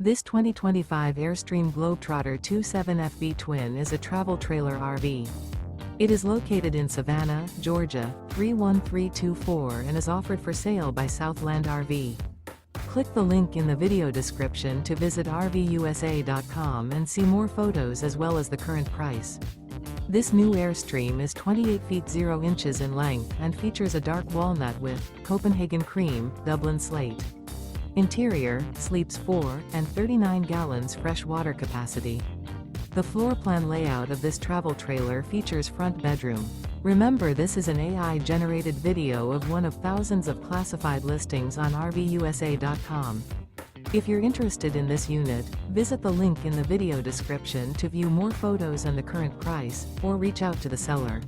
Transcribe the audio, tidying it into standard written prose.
This 2025 Airstream Globetrotter 27FB Twin is a travel trailer RV. It is located in Savannah, Georgia, 31324 and is offered for sale by Southland RV. Click the link in the video description to visit RVUSA.com and see more photos as well as the current price. This new Airstream is 28 feet 0 inches in length and features a dark walnut with Copenhagen Cream, Dublin Slate. Interior, sleeps 4 and 39 gallons fresh water capacity. The floor plan layout of this travel trailer features front bedroom. Remember, this is an AI-generated video of one of thousands of classified listings on RVUSA.com. If you're interested in this unit, visit the link in the video description to view more photos and the current price, or reach out to the seller.